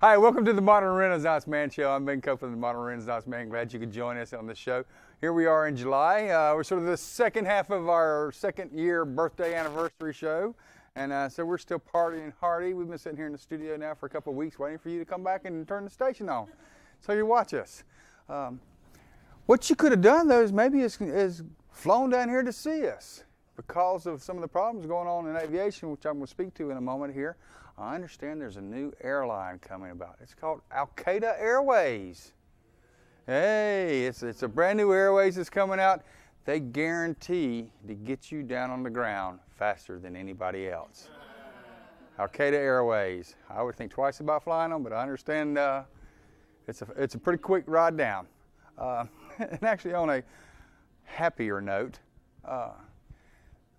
Hi, welcome to the Modern Renaissance Man Show. I'm Ben Copeland, the Modern Renaissance Man. Glad you could join us on this show. Here we are in July. We're sort of the second half of our second year birthday anniversary show. And so we're still partying hardy. We've been sitting here in the studio now for a couple of weeks waiting for you to come back and turn the station on so you watch us. What you could have done, though, is maybe is flown down here to see us because of some of the problems going on in aviation, which I'm going to speak to in a moment here. I understand there's a new airline coming about. It's called Al-Qaeda Airways. Hey, it's a brand new airways that's coming out. They guarantee to get you down on the ground faster than anybody else. Al-Qaeda Airways. I would think twice about flying them, but I understand it's a pretty quick ride down. And actually, on a happier note,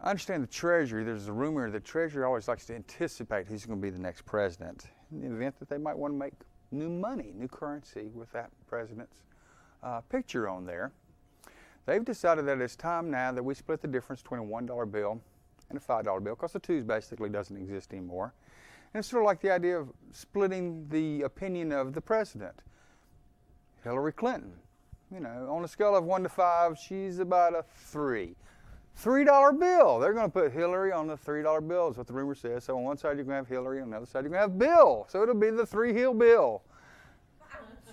I understand the Treasury, there's a rumor that the Treasury always likes to anticipate who's going to be the next president in the event that they might want to make new money, new currency with that president's picture on there. They've decided that it's time now that we split the difference between a $1 bill and a $5 bill, because the twos basically doesn't exist anymore. And it's sort of like the idea of splitting the opinion of the president. Hillary Clinton, you know, on a scale of 1 to 5, she's about a 3. $3 bill. They're going to put Hillary on the $3 bill is what the rumor says. So on one side you're going to have Hillary, on the other side you're going to have Bill. So it'll be the 3-hill bill.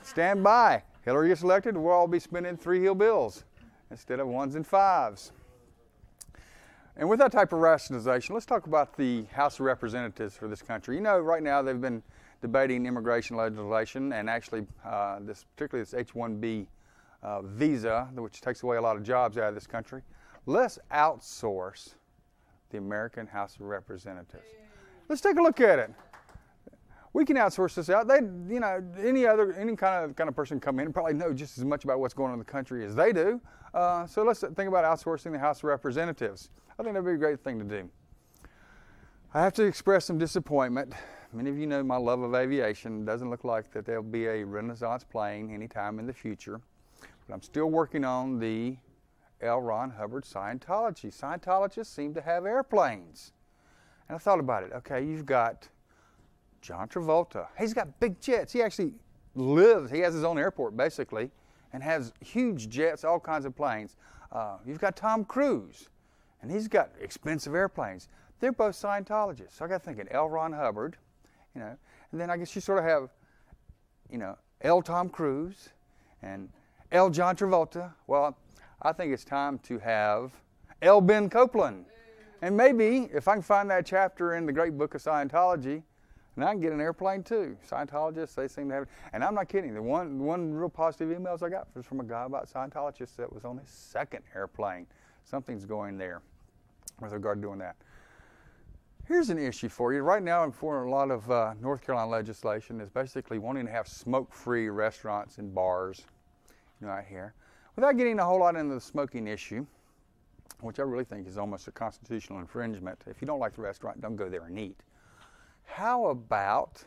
Stand by. Hillary gets elected, we'll all be spending 3-hill bills instead of 1s and 5s. And with that type of rationalization, let's talk about the House of Representatives for this country. You know, right now they've been debating immigration legislation, and actually particularly this H-1B visa, which takes away a lot of jobs out of this country. Let's outsource the American House of Representatives. Let's take a look at it. We can outsource this out. They, you know, any kind of person come in and probably know just as much about what's going on in the country as they do. So let's think about outsourcing the House of Representatives. I think that'd be a great thing to do. I have to express some disappointment. Many of you know my love of aviation. It doesn't look like that there'll be a Renaissance plane anytime in the future. But I'm still working on the L. Ron Hubbard Scientology. Scientologists seem to have airplanes. And I thought about it. Okay, you've got John Travolta. He's got big jets. He actually lives, he has his own airport basically, and has huge jets, all kinds of planes. You've got Tom Cruise, and he's got expensive airplanes. They're both Scientologists. So I got thinking L. Ron Hubbard, you know, and then I guess you sort of have, you know, L. Tom Cruise and L. John Travolta. Well, I think it's time to have L. Ben Copeland. And maybe, if I can find that chapter in the great book of Scientology, and I can get an airplane too. Scientologists, they seem to have it. And I'm not kidding. The one real positive emails I got was from a guy about Scientologists that was on his second airplane. Something's going there with regard to doing that. Here's an issue for you. Right now, for a lot of North Carolina legislation is basically wanting to have smoke-free restaurants and bars, you know, out here. Without getting a whole lot into the smoking issue, which I really think is almost a constitutional infringement. If you don't like the restaurant, don't go there and eat. How about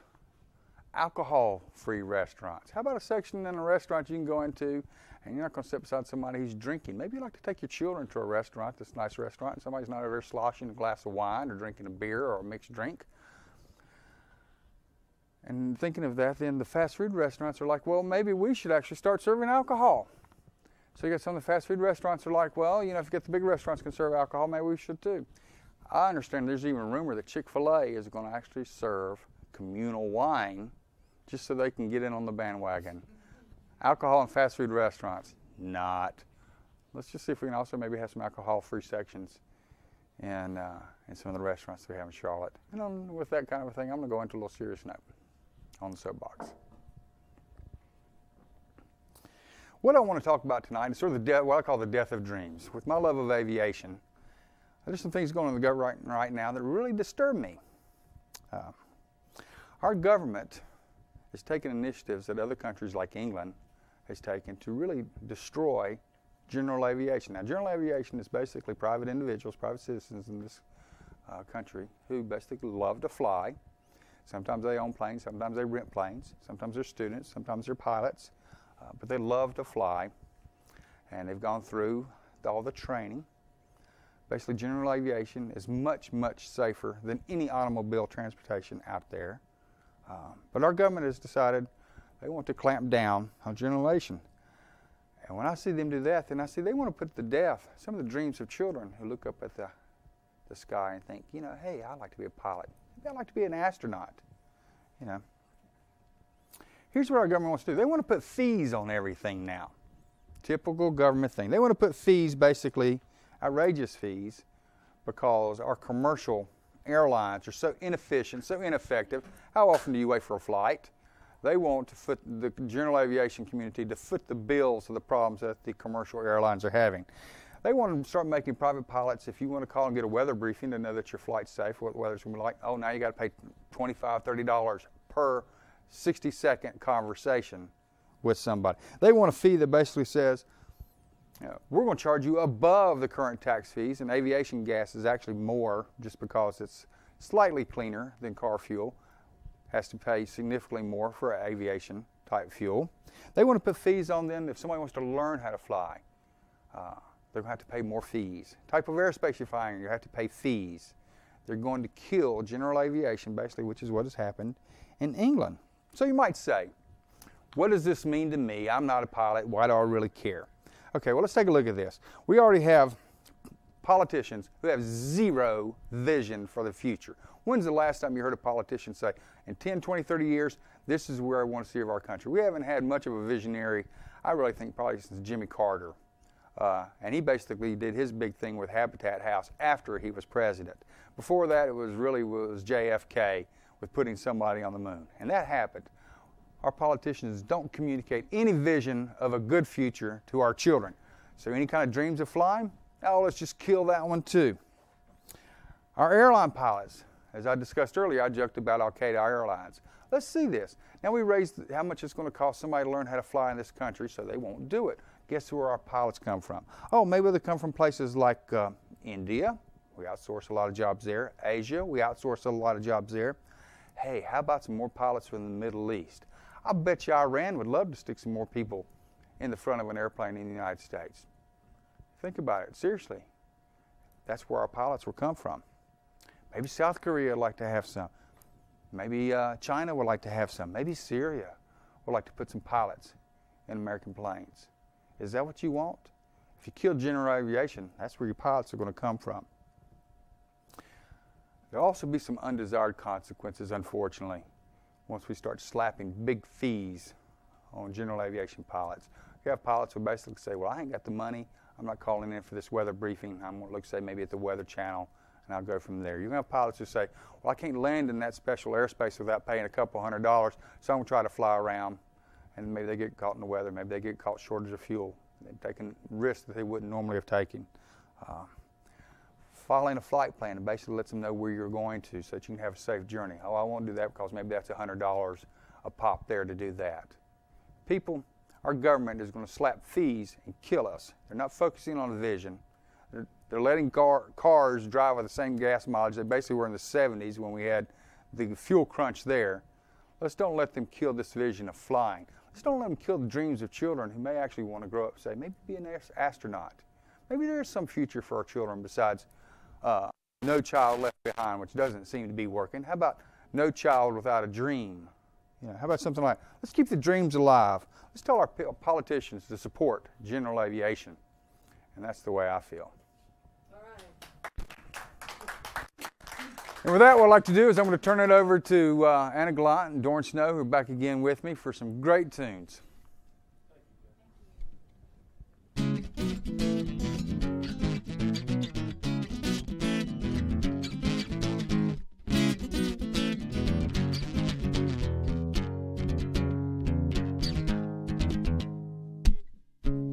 alcohol-free restaurants? How about a section in a restaurant you can go into and you're not going to sit beside somebody who's drinking? Maybe you'd like to take your children to a restaurant, this nice restaurant, and somebody's not over there sloshing a glass of wine or drinking a beer or a mixed drink. And thinking of that, then the fast food restaurants are like, well, maybe we should actually start serving alcohol. So you got some of the fast food restaurants are like, well, you know, if you get the big restaurants can serve alcohol, maybe we should too. I understand there's even a rumor that Chick-fil-A is going to actually serve communal wine just so they can get in on the bandwagon. Alcohol in fast food restaurants, not. Let's just see if we can also maybe have some alcohol-free sections in some of the restaurants we have in Charlotte. And with that kind of a thing, I'm going to go into a little serious note on the soapbox. What I want to talk about tonight is sort of what I call the death of dreams. With my love of aviation, there's some things going on in the government right now that really disturb me. Our government has taken initiatives that other countries like England has taken to really destroy general aviation. Now, general aviation is basically private individuals, private citizens in this country who basically love to fly. Sometimes they own planes, sometimes they rent planes, sometimes they're students, sometimes they're pilots, but they love to fly, and they've gone through all the training. Basically, general aviation is much, much safer than any automobile transportation out there. But our government has decided they want to clamp down on general aviation. And when I see them do that, then I see they want to put to death some of the dreams of children who look up at the sky and think, you know, hey, I'd like to be a pilot. Maybe I'd like to be an astronaut. You know. Here's what our government wants to do. They want to put fees on everything now. Typical government thing. They want to put fees, basically outrageous fees, because our commercial airlines are so inefficient, so ineffective. How often do you wait for a flight? They want to foot the general aviation community to foot the bills of the problems that the commercial airlines are having. They want to start making private pilots, if you want to call and get a weather briefing to know that your flight's safe, what the weather's going to be like, oh, now you got to pay $25, $30 per 60-second conversation with somebody. They want a fee that basically says, you know, we're going to charge you above the current tax fees, and aviation gas is actually more just because it's slightly cleaner than car fuel. Has to pay significantly more for aviation type fuel. They want to put fees on them if somebody wants to learn how to fly. They're going to have to pay more fees. Type of airspace you're flying, you have to pay fees. They're going to kill general aviation, basically, which is what has happened in England. So you might say, what does this mean to me? I'm not a pilot. Why do I really care? Okay, well, let's take a look at this. We already have politicians who have zero vision for the future. When's the last time you heard a politician say, in 10, 20, 30 years, this is where I want to see of our country? We haven't had much of a visionary, I really think, probably since Jimmy Carter. And he basically did his big thing with Habitat House after he was president. Before that, it was JFK with putting somebody on the moon. And that happened. Our politicians don't communicate any vision of a good future to our children. So any kind of dreams of flying? Oh, let's just kill that one too. Our airline pilots, as I discussed earlier, I joked about Al-Qaeda Airlines. Let's see this. Now we raised how much it's going to cost somebody to learn how to fly in this country, so they won't do it. Guess where our pilots come from? Oh, maybe they come from places like India. We outsource a lot of jobs there. Asia, we outsource a lot of jobs there. Hey, how about some more pilots from the Middle East? I bet you Iran would love to stick some more people in the front of an airplane in the United States. Think about it, seriously. That's where our pilots will come from. Maybe South Korea would like to have some. Maybe China would like to have some. Maybe Syria would like to put some pilots in American planes. Is that what you want? If you kill general aviation, that's where your pilots are going to come from. There'll also be some undesired consequences, unfortunately, once we start slapping big fees on general aviation pilots. You have pilots who basically say, well, I ain't got the money. I'm not calling in for this weather briefing. I'm going to look, say, maybe at the Weather Channel, and I'll go from there. You're going to have pilots who say, well, I can't land in that special airspace without paying a couple $100, so I'm going to try to fly around, and maybe they get caught in the weather. Maybe they get caught shortage of fuel. They're taking risks that they wouldn't normally have taken. Following a flight plan and basically lets them know where you're going to so that you can have a safe journey. Oh, I won't do that because maybe that's $100 a pop there to do that. People, our government is going to slap fees and kill us. They're not focusing on the vision. They're letting cars drive with the same gas mileage they basically were in the 70s when we had the fuel crunch there. Let's don't let them kill this vision of flying. Let's don't let them kill the dreams of children who may actually want to grow up and say, maybe be an astronaut. Maybe there is some future for our children besides No Child Left Behind, which doesn't seem to be working. How about No Child Without a Dream? You know, how about something like, let's keep the dreams alive. Let's tell our politicians to support general aviation. And that's the way I feel. All right. And with that, what I'd like to do is I'm going to turn it over to Anna Gallant and Doran Snow, who are back again with me for some great tunes.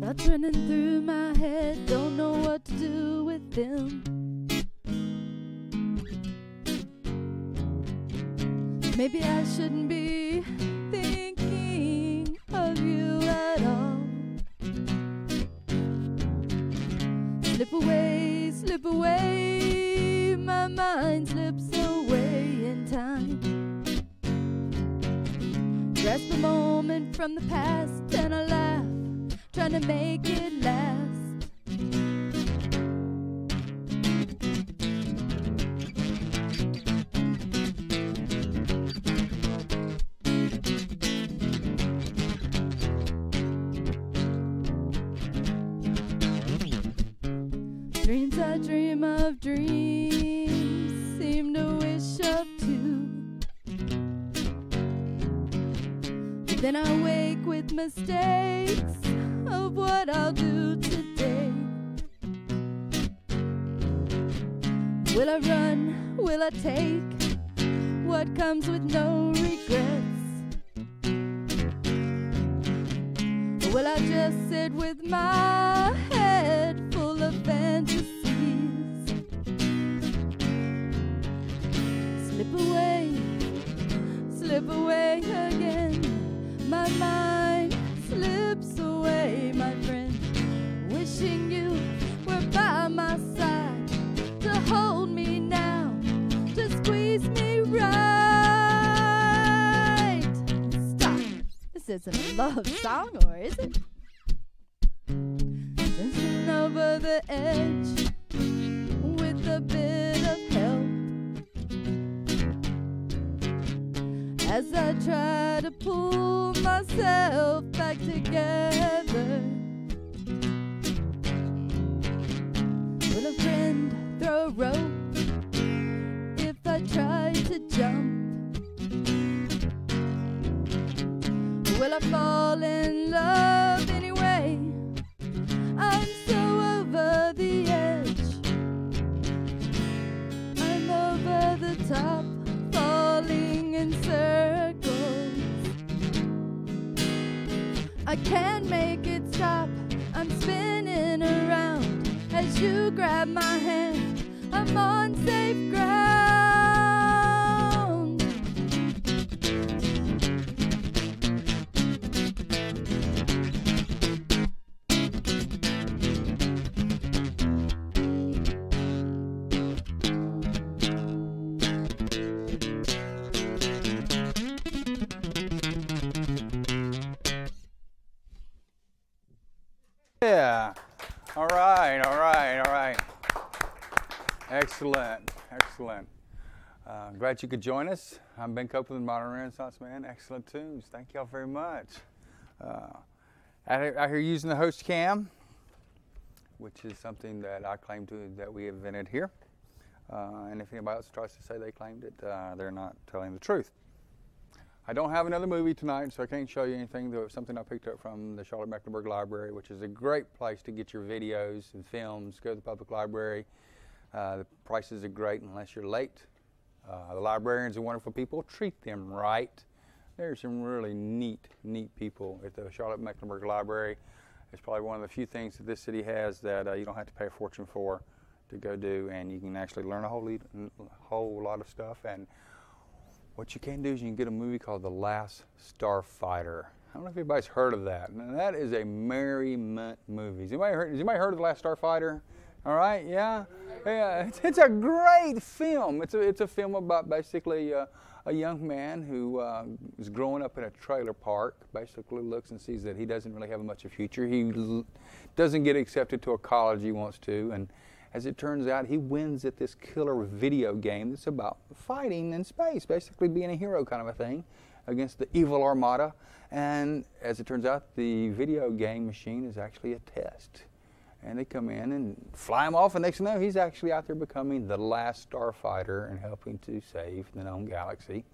Thoughts running through my head, don't know what to do with them. Maybe I shouldn't be thinking of you at all. Slip away, my mind slips away in time. Grasp a moment from the past and I laugh, trying to make it last. Dreams I dream of dreams seem to wish up to. But then I wake with mistakes of what I'll do today. Will I run? Will I take what comes with no regrets? Or will I just sit with my head full of fantasies? Slip away again. My mind slips away, my friend. Wishing you were by my side to hold me now, to squeeze me right. Stop. This isn't a love song, or is it? Dancing over the edge with a bit of help as I try to pull myself back together. Will a friend throw a rope if I try to jump? Will I fall in love anyway? I'm so over the edge. I'm over the top, falling in circles. I can't make it stop. I'm spinning around as you grab my hand. I'm on safe ground. Yeah. All right. Excellent. Glad you could join us. I'm Ben Copeland, Modern Renaissance Man. Excellent tunes. Thank y'all very much. Out here using the host cam, which is something that I claim that we invented here. And if anybody else tries to say they claimed it, they're not telling the truth. I don't have another movie tonight, so I can't show you anything. There was something I picked up from the Charlotte-Mecklenburg Library, which is a great place to get your videos and films. Go to the public library. The prices are great unless you're late. The librarians are wonderful people. Treat them right. There's some really neat people at the Charlotte-Mecklenburg Library. It's probably one of the few things that this city has that you don't have to pay a fortune for to go do, and you can actually learn a whole lot of stuff. And what you can do is you can get a movie called The Last Starfighter. I don't know if anybody's heard of that. Now, that is a merriment movie. Has anybody heard of The Last Starfighter? All right, yeah. It's a great film. It's a film about basically a young man who is growing up in a trailer park. Basically, looks and sees that he doesn't really have much of a future. He doesn't get accepted to a college he wants to, and as it turns out, he wins at this killer video game that's about fighting in space, basically being a hero kind of a thing against the evil armada. And as it turns out, the video game machine is actually a test. and they come in and fly him off, and next thing you know, he's actually out there becoming the last starfighter and helping to save the known galaxy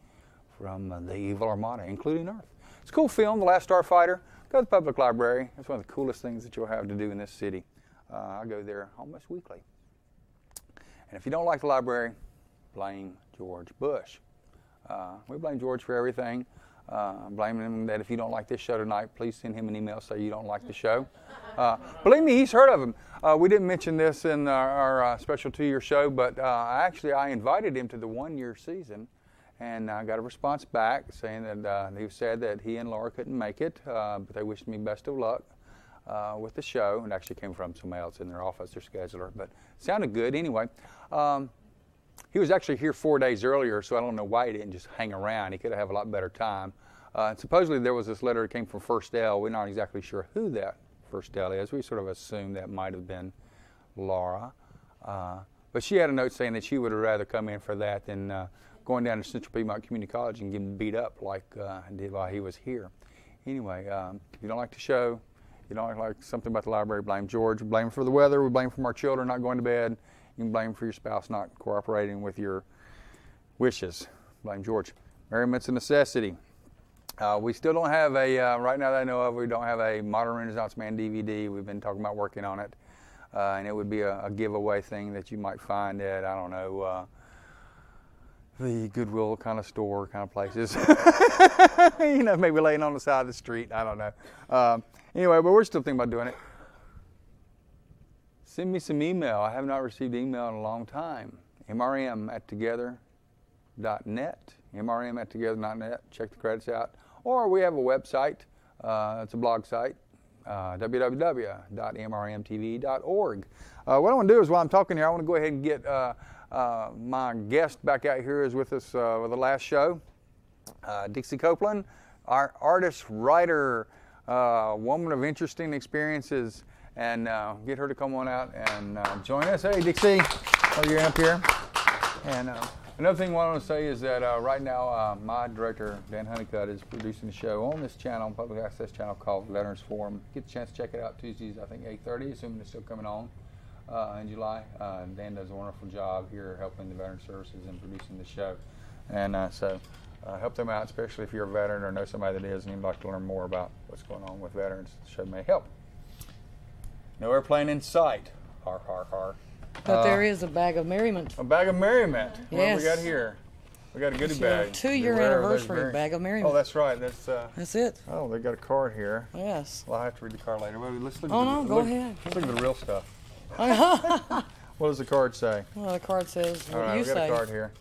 from the evil armada, including Earth. It's a cool film, The Last Starfighter. Go to the public library. It's one of the coolest things that you'll have to do in this city. I go there almost weekly. And if you don't like the library, blame George Bush. We blame George for everything. Blame him that if you don't like this show tonight, please send him an email say you don't like the show. Believe me, he's heard of him. We didn't mention this in our special 2-year show, but actually I invited him to the 1-year season, and I got a response back saying that he was sad that he and Laura couldn't make it, but they wished me best of luck with the show. It actually came from somebody else in their office, their scheduler, but it sounded good anyway. He was actually here 4 days earlier, so I don't know why he didn't just hang around. He could have a lot better time. Supposedly there was this letter that came from First L. We're not exactly sure who that First L is. We sort of assumed that might have been Laura. But she had a note saying that she would have rather come in for that than going down to Central Piedmont Community College and getting beat up like I did while he was here. Anyway, if you don't like the show, you don't like something about the library, blame George. Blame him for the weather. We blame him from our children not going to bed. You can blame him for your spouse not cooperating with your wishes. Blame George. Merriment's a necessity. We still don't have a, right now that I know of, we don't have a Modern Renaissance Man DVD. We've been talking about working on it. And it would be a giveaway thing that you might find at, I don't know, the Goodwill kind of store kind of places. You know, maybe laying on the side of the street. I don't know. Anyway, but we're still thinking about doing it. Send me some email. I have not received email in a long time. MRM@together.net. MRM@together.net. Check the credits out. Or we have a website. It's a blog site. www.mrmtv.org. What I want to do is while I'm talking here, I want to go ahead and get my guest back out here is with us with the last show. Dixie Copeland, our artist, writer, woman of interesting experiences, and get her to come on out and join us. Hey, Dixie, you're up here. And another thing I want to say is that right now my director, Dan Honeycutt, is producing a show on this channel, public access channel called Veterans Forum. Get a chance to check it out Tuesdays, I think 8:30, assuming it's still coming on in July. Dan does a wonderful job here helping the Veteran Services and producing the show. And so help them out, especially if you're a veteran or know somebody that is and you'd like to learn more about what's going on with veterans. The show may help. No airplane in sight. Har, har, har. But there is a bag of merriment. A bag of merriment. Yes. What do we got here? We got a goodie bag. 2-year anniversary bag of merriment. Oh, that's right. That's it. Oh, they got a card here. Yes. Well, I have to read the card later. Well, let's look. Go ahead. Let's look at the real stuff. What does the card say? Well, the card says what All right, you we got say. a card here.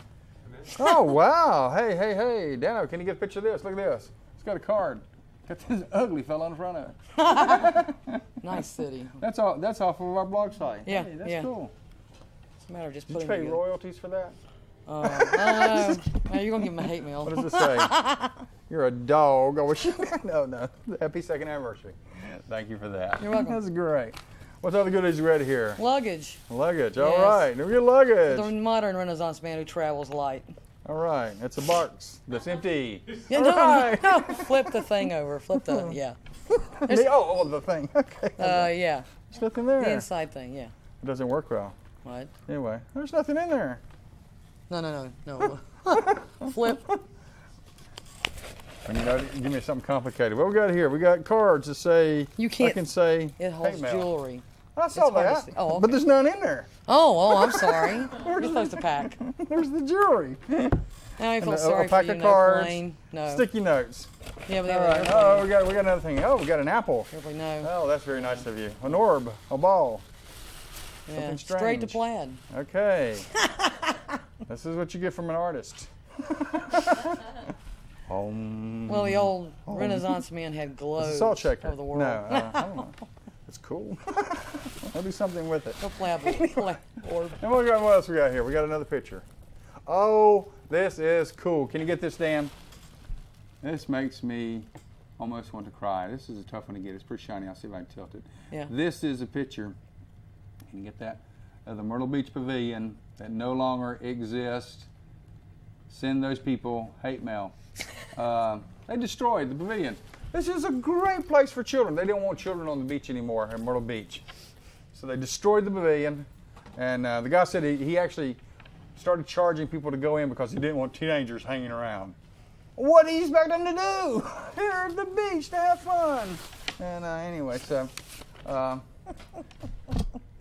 Oh, wow. Hey, Dano, can you get a picture of this? Look at this. It's got a card. Got this ugly fella in front of it. Nice city. That's all. That's off of our blog site. Yeah, Hey, that's yeah. cool. It's a matter of just Did putting you pay it together. royalties for that? No, you're going to give him a hate mail. What does it say? You're a dog. I wish. No. Happy second anniversary. Thank you for that. You're welcome. That's great. What other goodies you read here? Luggage. Luggage. All Yes. right. We get luggage. The modern Renaissance man who travels light. All right. It's a box that's empty. Yeah, All no, right. no. Flip the thing over. Flip the, yeah. The thing. Okay. Yeah. There's nothing there. The inside thing, yeah. It doesn't work well. What? Anyway, there's nothing in there. No. Flip. And give me something complicated. What we got here? We got cards that say. You can't. I can say. It holds hate mail. jewelry. I saw It's hard to that. see. Oh, okay. But there's none in there. Oh, I'm sorry. You're supposed to pack. There's the jewelry. Now I feel And sorry a for pack you. of No cards. plane. No. Sticky notes. Yeah, but All they right. Oh, we got another thing. Oh, we got an apple. No. Oh, that's very nice of you. An orb, a ball. Yeah. Something Straight to strange. plaid. Okay. This is what you get from an artist. Well, the old Renaissance man had It's globes a salt shaker. of the world. No, I don't know. It's cool. I'll do something with it. The plaid orb. And what else we got here? We got another picture. Oh, this is cool. Can you get this, Dan? This makes me almost want to cry. This is a tough one to get. It's pretty shiny. I'll see if I can tilt it. Yeah. This is a picture. Can you get that? Of the Myrtle Beach Pavilion that no longer exists. Send those people hate mail. They destroyed the pavilion. This is a great place for children. They don't want children on the beach anymore in Myrtle Beach. So they destroyed the pavilion, and the guy said he actually started charging people to go in because he didn't want teenagers hanging around. What do you expect them to do? They're at the beach to have fun. And anyway, so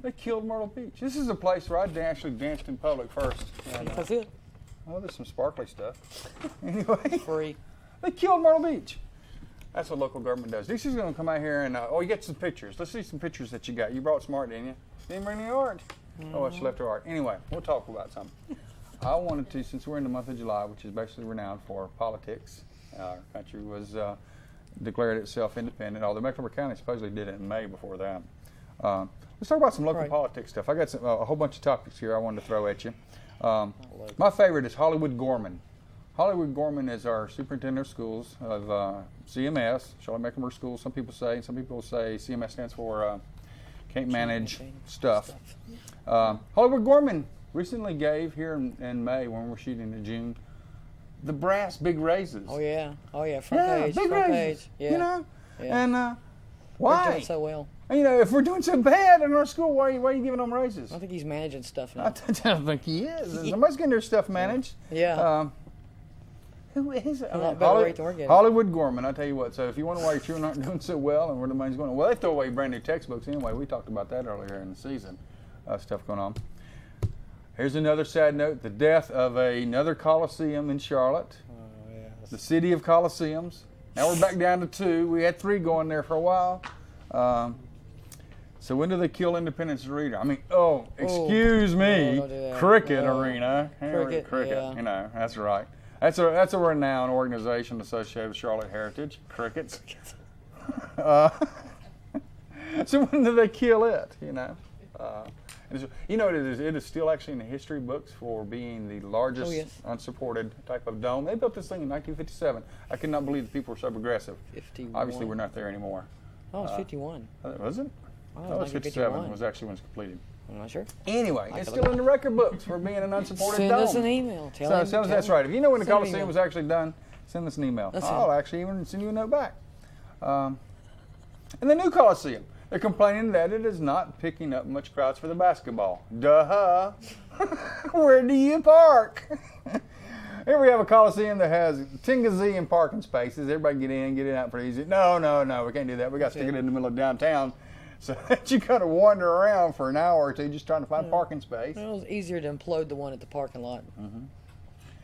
they killed Myrtle Beach. This is a place where I actually danced in public first. And, That's it. oh, there's some sparkly stuff. Anyway, Free. they killed Myrtle Beach. That's what local government does. Dixie's going to come out here and, oh, you get some pictures. Let's see some pictures that you got. You brought some art, didn't you? Didn't bring any art? Oh, she left her art. Anyway, we'll talk about something. I wanted to, since we're in the month of July, which is basically renowned for politics, our country was declared itself independent, although Mecklenburg County supposedly did it in May before that. Let's talk about some local politics stuff. I got some, a whole bunch of topics here I wanted to throw at you. My favorite is Hollywood Gorman. Hollywood Gorman is our superintendent of schools of CMS, Charlotte Mecklenburg Schools. Some people say CMS stands for Can't Manage Stuff. Hollywood Gorman recently gave here in May, when we're shooting in June, the brass big raises. Oh yeah, front page, big front raises, page. Yeah, you know, yeah. and why? They're doing so well. You know, if we're doing so bad in our school, why are you giving them raises? I think he's managing stuff now. I don't think he is. Somebody's getting their stuff managed. Yeah. Who is it? A lot better rate than we're getting. Hollywood Gorman, I tell you what. So if you wonder why your children aren't doing so well and where the money's going, well, they throw away brand new textbooks anyway. We talked about that earlier in the season. Stuff going on. Here's another sad note: the death of another Coliseum in Charlotte. Yes. The city of Coliseums. Now we're back down to 2. We had 3 going there for a while. So when do they kill Independence Arena? I mean, excuse me, don't do that. Cricket Arena. Cricket, You know, that's right. That's a renowned organization associated with Charlotte Heritage. Crickets. So when do they kill it? You know. You know what it is? It is still actually in the history books for being the largest unsupported type of dome. They built this thing in 1957. I could not believe the people were so progressive. 51. Obviously, we're not there anymore. Oh, it's 51. Was it? Oh, It was 57 was actually when it's completed. I'm not sure. Anyway, it's still in the record books for being an unsupported Send dome. us an email. Tell That's right. If you know when the Send an Coliseum email. was actually done, send us an email. I'll actually even send you a note back. And the new Coliseum, they're complaining that it is not picking up much crowds for the basketball. Duh. Where do you park? Here we have a Coliseum that has 10 gazillion parking spaces. Everybody get in, get out pretty easy. No, we can't do that. We got to stick it in the middle of downtown so that you got to wander around for an hour or two just trying to find parking space. It was easier to implode the one at the parking lot.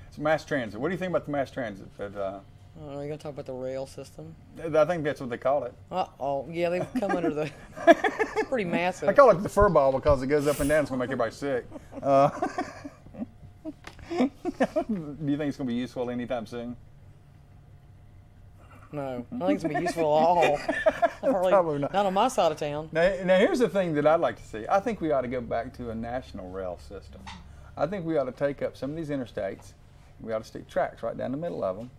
It's mass transit. What do you think about the mass transit? Are you going to talk about the rail system? I think that's what they call it. Oh, yeah, they've come under the... pretty massive. I call it the fur ball because it goes up and down. It's going to make everybody sick. Do you think it's going to be useful anytime soon? No, I don't think it's going to be useful at all. Probably not. Not on my side of town. Now, here's the thing that I'd like to see. I think we ought to go back to a national rail system. I think we ought to take up some of these interstates. We ought to stick tracks right down the middle of them.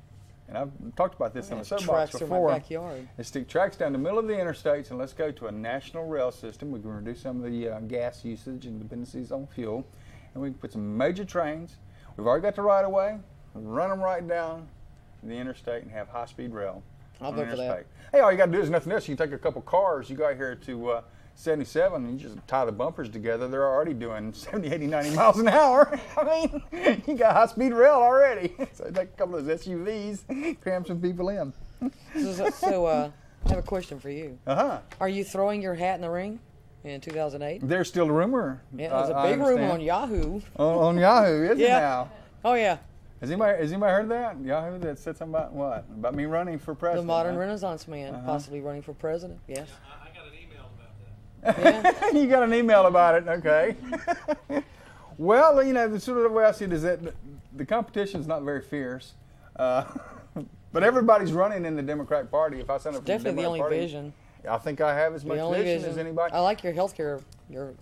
And I've talked about this in the soapbox before. My backyard. And stick tracks down the middle of the interstates, and let's go to a national rail system. We can reduce some of the gas usage and dependencies on fuel. And we can put some major trains. We've already got the right of way. Run them right down the interstate and have high-speed rail. I'll vote for that. Hey, all you got to do is nothing else. You can take a couple cars. You go out here to 77 and you just tie the bumpers together. They're already doing 70, 80, 90 miles an hour. I mean, you got high-speed rail already. So take a couple of those SUVs, cram some people in. So I have a question for you. Uh-huh. Are you throwing your hat in the ring in 2008? There's still a rumor. Yeah, there's a big rumor on Yahoo. On Yahoo, isn't it now? Oh, yeah. Has anybody heard that? Yahoo that said something about what? About me running for president? The modern Renaissance man, possibly running for president. Yes. I got an email about that. Yeah. You got an email about it, okay. Well, you know, the sort of the way I see it is that the competition's not very fierce. But everybody's running in the Democratic Party. If I sign up for the Definitely Democratic the only Party, vision. I think I have as much vision as anybody. I like your healthcare. Your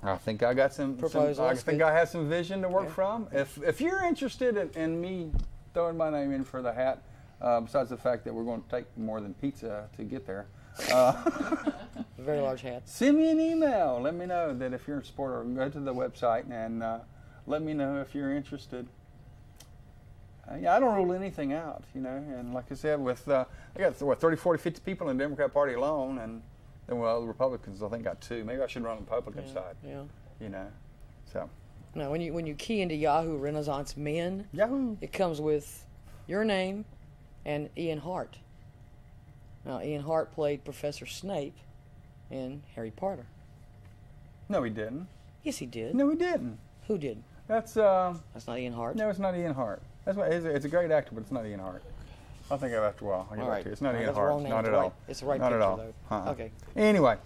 I think I got some proposals. I think I have some vision to work from. If you're interested in me throwing my name in for the hat, besides the fact that we're going to take more than pizza to get there, very large hat. Send me an email. Let me know that if you're a supporter. Go to the website and let me know if you're interested. Yeah, I don't rule anything out, you know. And like I said, with I got 30, 40, 50 people in the Democrat Party alone, and Well, the Republicans, I think, got 2. Maybe I should run on the Republican side. Yeah. You know, so. No, when you key into Yahoo Renaissance Men, Yahoo! it comes with your name and Ian Hart. Now, Ian Hart played Professor Snape in Harry Potter. No, he didn't. Yes, he did. No, he didn't. Who did? That's not Ian Hart. No, it's not Ian Hart. That's why it's a great actor, but it's not Ian Hart. I'll think of it after a while. I'll get back to you. It's not Ian Hart. Not at all. It's the right not picture, at all. though. Okay. Anyway,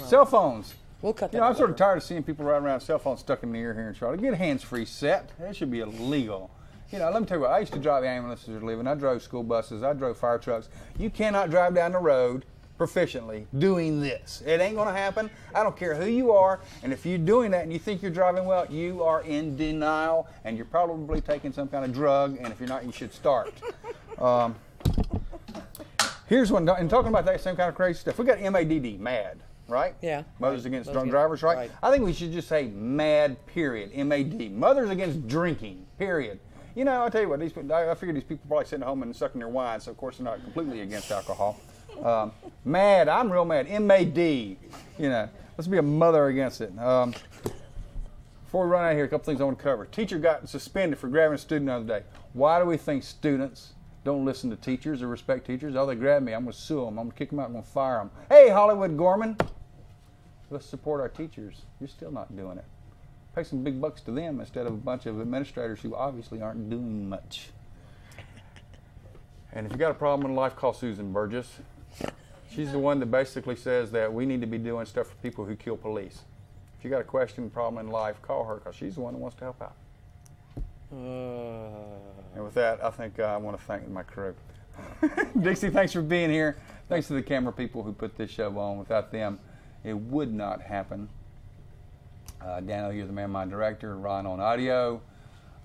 cell phones. We'll cut that. You know, I'm sort of tired of seeing people riding around with cell phones stuck in the ear here in Charlotte. Get a hands-free set. That should be illegal. You know, let me tell you what. I used to drive ambulances for a living. I drove school buses. I drove fire trucks. You cannot drive down the road proficiently doing this. It ain't going to happen. I don't care who you are, and if you're doing that and you think you're driving well, you are in denial, and you're probably taking some kind of drug, and if you're not, you should start. Here's one, and talking about that same kind of crazy stuff, we got MADD, MAD, right? Yeah. Mothers Against Drunk Drivers, right? I think we should just say MAD, period, MAD. Mothers Against Drinking, period. You know, I'll tell you what, I figure these people probably sitting at home and sucking their wine, so of course they're not completely against alcohol. Mad, I'm real mad. MAD, you know, let's be a mother against it. Before we run out of here, a couple things I want to cover. Teacher got suspended for grabbing a student the other day. Why do we think students don't listen to teachers or respect teachers? Oh, they grabbed me. I'm going to sue them. I'm going to kick them out. I'm going to fire them. Hey, Hollywood Gorman, let's support our teachers. You're still not doing it. Pay some big bucks to them instead of a bunch of administrators who obviously aren't doing much. And if you got a problem in life, call Susan Burgess. She's the one that basically says that we need to be doing stuff for people who kill police. If you got a question, problem in life, call her because she's the one that wants to help out. And with that, I think I want to thank my crew. Dixie, thanks for being here. Thanks to the camera people who put this show on. Without them, it would not happen. Daniel, you're the man, my director. Ron on audio.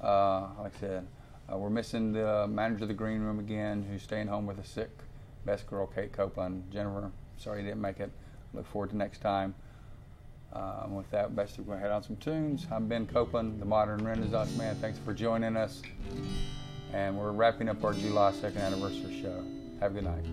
Like I said, we're missing the manager of the green room again, who's staying home with a sick best girl, Kate Copeland. Jennifer, sorry you didn't make it. Look forward to next time. With that, best we're going to head on some tunes. I'm Ben Copeland, the Modern Renaissance Man. Thanks for joining us. And we're wrapping up our July 2nd anniversary show. Have a good night.